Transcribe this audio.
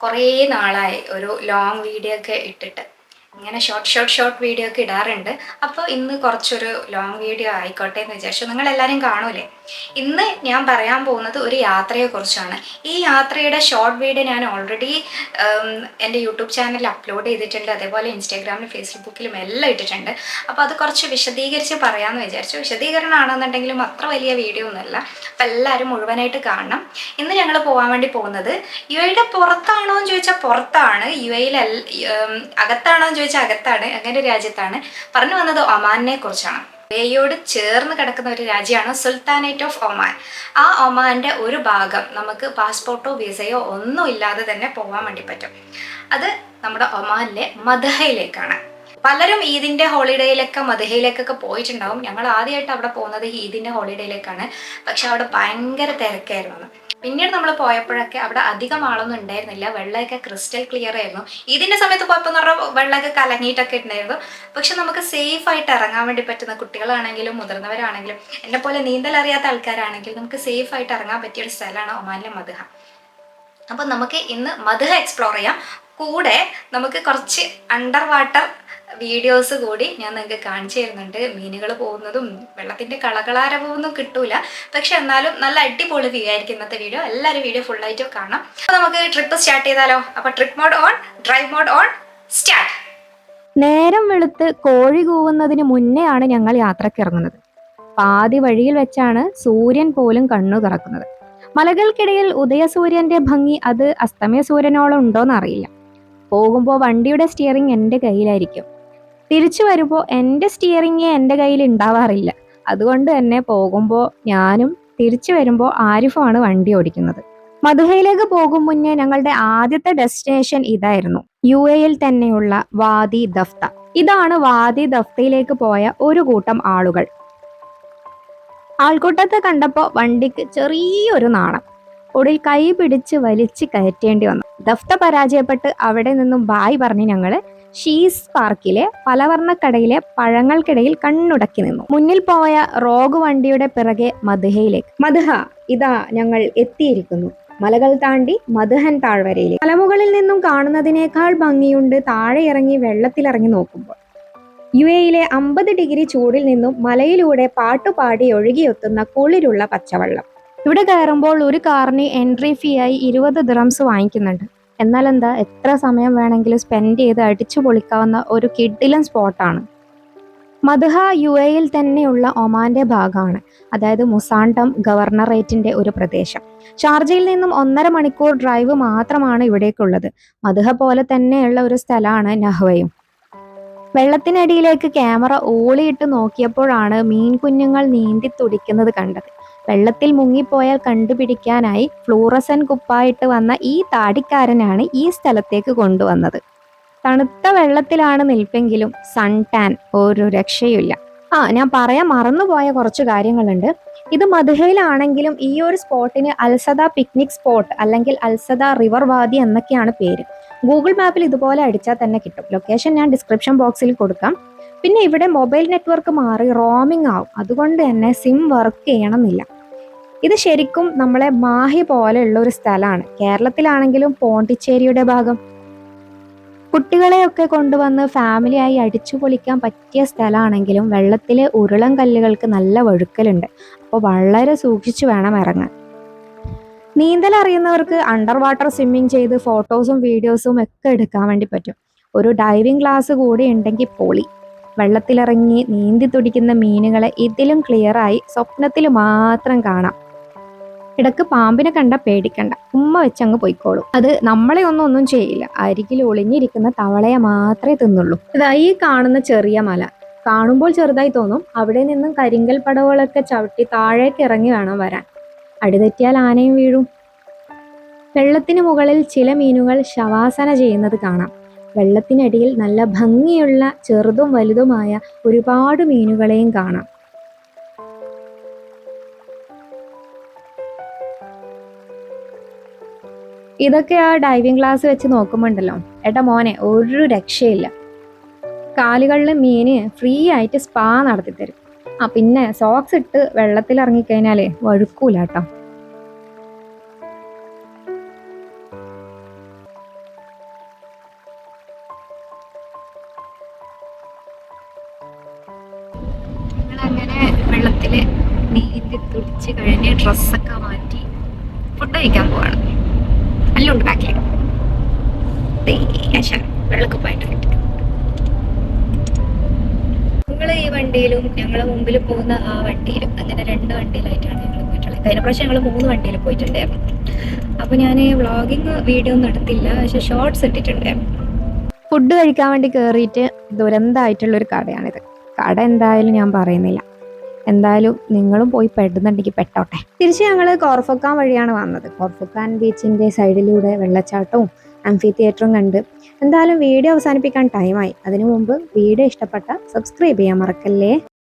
കുറേ നാളായി ഒരു ലോങ് വീഡിയോ ഒക്കെ ഇട്ടിട്ട്. ഇങ്ങനെ ഷോർട്ട് വീഡിയോ ഒക്കെ ഇടാറുണ്ട്. അപ്പോൾ ഇന്ന് കുറച്ചൊരു ലോങ് വീഡിയോ ആയിക്കോട്ടെ എന്ന് വിചാരിച്ചു. നിങ്ങളെല്ലാവരും കാണൂലേ? ഇന്ന് ഞാൻ പറയാൻ പോകുന്നത് ഒരു യാത്രയെക്കുറിച്ചാണ്. ഈ യാത്രയുടെ ഷോർട്ട് വീഡിയോ ഞാൻ ഓൾറെഡി എൻ്റെ യൂട്യൂബ് ചാനലിൽ അപ്ലോഡ് ചെയ്തിട്ടുണ്ട്. അതേപോലെ ഇൻസ്റ്റാഗ്രാമിലും ഫേസ്ബുക്കിലും എല്ലാം ഇട്ടിട്ടുണ്ട്. അപ്പോൾ അത് കുറച്ച് വിശദീകരിച്ച് പറയാമെന്ന് വിചാരിച്ചു. വിശദീകരണമാണെന്നുണ്ടെങ്കിലും അത്ര വലിയ വീഡിയോ ഒന്നുമല്ല. അപ്പം എല്ലാവരും മുഴുവനായിട്ട് കാണണം. ഇന്ന് ഞങ്ങൾ പോകാൻ വേണ്ടി പോകുന്നത് യു എയുടെ പുറത്താണോ എന്ന് ചോദിച്ചാൽ പുറത്താണ്, യു എയിൽ അകത്താണോ എന്ന് ചോദിച്ചാൽ അകത്താണ്. അങ്ങനെ ഒരു രാജ്യത്താണ്. പറഞ്ഞു വന്നത് ഒമാനെ കുറിച്ചാണ്. യു എയോട് ചേർന്ന് കിടക്കുന്ന ഒരു രാജ്യമാണ് സുൽത്താനേറ്റ് ഓഫ് ഒമാൻ. ആ ഒമാൻ്റെ ഒരു ഭാഗം നമുക്ക് പാസ്പോർട്ടോ വിസയോ ഒന്നും ഇല്ലാതെ തന്നെ പോകാൻ വേണ്ടി പറ്റും. അത് നമ്മുടെ ഒമാനിലെ മദ്ഹയിലേക്കാണ്. പലരും ഈദിൻ്റെ ഹോളിഡേയിലൊക്കെ മദ്ഹയിലേക്കൊക്കെ പോയിട്ടുണ്ടാവും. ഞങ്ങൾ ആദ്യമായിട്ട് അവിടെ പോകുന്നത് ഈദിൻ്റെ ഹോളിഡേയിലേക്കാണ്. പക്ഷെ അവിടെ ഭയങ്കര തിരക്കായിരുന്നു. പിന്നീട് നമ്മൾ പോയപ്പോഴൊക്കെ അവിടെ അധികം ആളൊന്നും ഉണ്ടായിരുന്നില്ല. വെള്ളമൊക്കെ ക്രിസ്റ്റൽ ക്ലിയർ ആയിരുന്നു. ഇതിൻ്റെ സമയത്ത് പോയപ്പോൾ എന്ന് പറഞ്ഞാൽ വെള്ളമൊക്കെ കലങ്ങിയിട്ടൊക്കെ ഉണ്ടായിരുന്നു. പക്ഷെ നമുക്ക് സേഫായിട്ട് ഇറങ്ങാൻ വേണ്ടി പറ്റുന്ന, കുട്ടികളാണെങ്കിലും മുതിർന്നവരാണെങ്കിലും എന്നെ പോലെ നീന്തൽ അറിയാത്ത ആൾക്കാരാണെങ്കിലും നമുക്ക് സേഫായിട്ട് ഇറങ്ങാൻ പറ്റിയൊരു സ്ഥലമാണ് ഒമാനിലെ മദ്ഹ. അപ്പം നമുക്ക് ഇന്ന് മദ്ഹ എക്സ്പ്ലോർ ചെയ്യാം. കൂടെ നമുക്ക് കുറച്ച് അണ്ടർ വാട്ടർ വീഡിയോസ് കൂടി ഞാൻ നിങ്ങൾക്ക് കാണിച്ചു തരുന്നുണ്ട്. മീനുകൾ പോകുന്നതും വെള്ളത്തിൻ്റെ കളകളാരവൊന്നും കിട്ടൂല, പക്ഷെ എന്നാലും നല്ല അടിപൊളി വ്യൂ ആയിരിക്കും ഇന്നത്തെ വീഡിയോ. എല്ലാവരും വീഡിയോ ഫുള്ളായിട്ട് കാണാം. അപ്പോൾ നമുക്ക് ട്രിപ്പ് സ്റ്റാർട്ട് ചെയ്താലോ? അപ്പോൾ trip mode on, drive mode on, start. നേരം വെളുത്ത് കോഴി കൂവുന്നതിന് മുന്നെയാണ് ഞങ്ങൾ യാത്രയ്ക്ക് ഇറങ്ങുന്നത്. പാതി വഴിയിൽ വെച്ചാണ് സൂര്യൻ പോലും കണ്ണു തുറക്കുന്നത്. മലകൾക്കിടയിൽ ഉദയസൂര്യന്റെ ഭംഗി അത് അസ്തമയ സൂര്യനോളം ഉണ്ടോന്ന് അറിയില്ല. പോകുമ്പോൾ വണ്ടിയുടെ സ്റ്റിയറിംഗ് എൻ്റെ കയ്യിലായിരിക്കും. തിരിച്ചു വരുമ്പോൾ എൻ്റെ സ്റ്റിയറിംഗ് എൻ്റെ കയ്യിൽ ഉണ്ടാവാറില്ല. അതുകൊണ്ട് തന്നെ പോകുമ്പോൾ ഞാനും തിരിച്ചു വരുമ്പോൾ ആരിഫുമാണ് വണ്ടി ഓടിക്കുന്നത്. മദുഹയിലേക്ക് പോകും മുന്നേ ഞങ്ങളുടെ ആദ്യത്തെ ഡെസ്റ്റിനേഷൻ ഇതായിരുന്നു. യു എയിൽ തന്നെയുള്ള വാദി ദഫ്ത. ഇതാണ് വാദി ദഫ്തയിലേക്ക് പോയ ഒരു കൂട്ടം ആളുകൾ. ആൾക്കൂട്ടത്തെ കണ്ടപ്പോൾ വണ്ടിക്ക് ചെറിയൊരു നാണം. ഒടുവിൽ കൈ പിടിച്ച് വലിച്ച് കയറ്റേണ്ടി വന്നു. ദഫ്ത പരാജയപ്പെട്ട് അവിടെ നിന്നും ബായ് പറഞ്ഞ് ഞങ്ങള് ഷീസ് പാർക്കിലെ പലവർണ്ണക്കടയിലെ പഴങ്ങൾക്കിടയിൽ കണ്ണുടക്കി നിന്നു. മുന്നിൽ പോയ റോഗ് വണ്ടിയുടെ പിറകെ മദ്ഹയിലേക്ക്. മദ്ഹ, ഇതാ ഞങ്ങൾ എത്തിയിരിക്കുന്നു. മലകൾ താണ്ടി മദ്ഹൻ താഴ്വരയിലേക്ക്. മലമുകളിൽ നിന്നും കാണുന്നതിനേക്കാൾ ഭംഗിയുണ്ട് താഴെ ഇറങ്ങി വെള്ളത്തിലിറങ്ങി നോക്കുമ്പോൾ. യു എയിലെ 50 ഡിഗ്രി ചൂടിൽ നിന്നും മലയിലൂടെ പാട്ടുപാടി ഒഴുകിയെത്തുന്ന കുളിരുള്ള പച്ചവെള്ളം. ഇവിടെ കയറുമ്പോൾ ഒരു കാറിന് എൻട്രി ഫീ ആയി 20 ദിറംസ് വാങ്ങിക്കുന്നുണ്ട്. എന്നാൽ എന്താ, എത്ര സമയം വേണമെങ്കിലും സ്പെൻഡ് ചെയ്ത് അടിച്ചു പൊളിക്കാവുന്ന ഒരു കിഡിലൻ സ്പോട്ടാണ്. മദ്ഹ യു എയിൽ തന്നെയുള്ള ഒമാന്റെ ഭാഗമാണ്. അതായത് മുസാണ്ടം ഗവർണറേറ്റിന്റെ ഒരു പ്രദേശം. ഷാർജയിൽ നിന്നും 1.5 മണിക്കൂർ ഡ്രൈവ് മാത്രമാണ് ഇവിടേക്കുള്ളത്. മദ്ഹ പോലെ തന്നെയുള്ള ഒരു സ്ഥലമാണ് നഹ്വയും. വെള്ളത്തിനടിയിലേക്ക് ക്യാമറ ഊളിയിട്ട് നോക്കിയപ്പോഴാണ് മീൻ കുഞ്ഞുങ്ങൾ നീന്തി തുടിക്കുന്നത് കണ്ടത്. വെള്ളത്തിൽ മുങ്ങിപ്പോയാൽ കണ്ടുപിടിക്കാനായി ഫ്ലൂറസൻ കുപ്പായിട്ട് വന്ന ഈ താടിക്കാരനാണ് ഈ സ്ഥലത്തേക്ക് കൊണ്ടുവന്നത്. തണുത്ത വെള്ളത്തിലാണ് നിൽപ്പെങ്കിലും സൺ ടാൻ ഒരു രക്ഷയില്ല. ഞാൻ പറയാൻ മറന്നുപോയ കുറച്ച് കാര്യങ്ങളുണ്ട്. ഇത് മദ്ഹയിലാണെങ്കിലും ഈ ഒരു സ്പോട്ടിന് അൽസദ പിക്നിക് സ്പോട്ട് അല്ലെങ്കിൽ അൽസദ റിവർ വാദി എന്നൊക്കെയാണ് പേര്. ഗൂഗിൾ മാപ്പിൽ ഇതുപോലെ അടിച്ചാൽ തന്നെ കിട്ടും. ലൊക്കേഷൻ ഞാൻ ഡിസ്ക്രിപ്ഷൻ ബോക്സിൽ കൊടുക്കാം. പിന്നെ ഇവിടെ മൊബൈൽ നെറ്റ്വർക്ക് മാറി റോമിംഗ് ആവും. അതുകൊണ്ട് തന്നെ സിം വർക്ക് ചെയ്യണമെന്നില്ല. ഇത് ശരിക്കും നമ്മളെ മാഹി പോലെയുള്ള ഒരു സ്ഥലമാണ്. കേരളത്തിലാണെങ്കിലും പോണ്ടിച്ചേരിയുടെ ഭാഗം. കുട്ടികളെയൊക്കെ കൊണ്ടുവന്ന് ഫാമിലിയായി അടിച്ചു പൊളിക്കാൻ പറ്റിയ സ്ഥലമാണെങ്കിലും വെള്ളത്തിലെ ഉരുളൻ കല്ലുകൾക്ക് നല്ല വഴുക്കലുണ്ട്. അപ്പോൾ വളരെ സൂക്ഷിച്ചു വേണം ഇറങ്ങാൻ. നീന്തൽ അറിയുന്നവർക്ക് അണ്ടർ വാട്ടർ സ്വിമ്മിങ് ചെയ്ത് ഫോട്ടോസും വീഡിയോസും ഒക്കെ എടുക്കാൻ വേണ്ടി പറ്റും. ഒരു ഡൈവിംഗ് ക്ലാസ് കൂടി ഉണ്ടെങ്കിൽ പൊളി. വെള്ളത്തിലിറങ്ങി നീന്തി തുടിക്കുന്ന മീനുകളെ ഇതിലും ക്ലിയറായി സ്വപ്നത്തിൽ മാത്രം കാണാം. ഇടക്ക് പാമ്പിനെ കണ്ട പേടിക്കണ്ട, ഉമ്മ വെച്ചങ്ങ് പോയിക്കോളും. അത് നമ്മളെ ഒന്നും ചെയ്യില്ല. അരികിൽ ഒളിഞ്ഞിരിക്കുന്ന തവളയെ മാത്രമേ തിന്നുള്ളൂ. ഇതാ ഈ കാണുന്ന ചെറിയ മല കാണുമ്പോൾ ചെറുതായി തോന്നും. അവിടെ നിന്നും കരിങ്കൽ പടവുകളൊക്കെ ചവിട്ടി താഴേക്ക് ഇറങ്ങി വേണം വരാൻ. അടിതെറ്റിയാൽ ആനയും വീഴും. വെള്ളത്തിന് മുകളിൽ ചില മീനുകൾ ശവാസന ചെയ്യുന്നത് കാണാം. വെള്ളത്തിനടിയിൽ നല്ല ഭംഗിയുള്ള ചെറുതും വലുതുമായ ഒരുപാട് മീനുകളെയും കാണാം. ഇതൊക്കെ ആ ഡൈവിംഗ് ക്ലാസ് വെച്ച് നോക്കുമ്പോണ്ടല്ലോ, ഏട്ടാ മോനെ ഒരു രക്ഷയില്ല. കാലുകളിൽ മീന് ഫ്രീ ആയിട്ട് സ്പാ നടത്തിത്തരും. പിന്നെ സോക്സ് ഇട്ട് വെള്ളത്തിൽ ഇറങ്ങിക്കഴിഞ്ഞാലേ വഴുക്കൂല കേട്ടോ. വെള്ളത്തിൽ നീന്തി തുടിച്ച് കഴിഞ്ഞ് ഡ്രസ്സൊക്കെ മാറ്റി ഫുഡ് കഴിക്കാൻ പോവാണ്. എല്ലാം ഉണ്ട് ബാക്കിൽ. വെള്ളക്കുപ്പായിട്ട് ഞങ്ങൾ ഈ വണ്ടിയിലും ഞങ്ങളെ മുമ്പിൽ പോകുന്ന ആ വണ്ടിയിലും അങ്ങനെ 2 വണ്ടിയിലായിട്ടാണ് ഞങ്ങൾ പോയിട്ടുള്ളത്. കഴിഞ്ഞ പ്രാവശ്യം ഞങ്ങൾ 3 വണ്ടിയിൽ പോയിട്ടുണ്ടായിരുന്നു. അപ്പോൾ ഞാൻ വ്ളോഗിങ് വീഡിയോ ഒന്നും എടുത്തില്ല, പക്ഷെ ഷോർട്സ് ഇട്ടിട്ടുണ്ടായിരുന്നു. ഫുഡ് കഴിക്കാൻ വേണ്ടി കയറിയിട്ട് ദുരന്തമായിട്ടുള്ളൊരു കടയാണിത്. കട എന്തായാലും ഞാൻ പറയുന്നില്ല, എന്തായാലും നിങ്ങളും പോയി പെടുന്നുണ്ടെങ്കിൽ പെട്ടോട്ടെ. തിരിച്ച് ഞങ്ങൾ കോർഫക്കാൻ വഴിയാണ് വന്നത്. കോർഫക്കാൻ ബീച്ചിൻ്റെ സൈഡിലൂടെ വെള്ളച്ചാട്ടവും ആംഫി തിയേറ്ററും കണ്ട് എന്തായാലും വീഡിയോ അവസാനിപ്പിക്കാൻ ടൈമായി. അതിനു മുമ്പ് വീഡിയോ ഇഷ്ടപ്പെട്ട സബ്സ്ക്രൈബ് ചെയ്യാൻ മറക്കല്ലേ.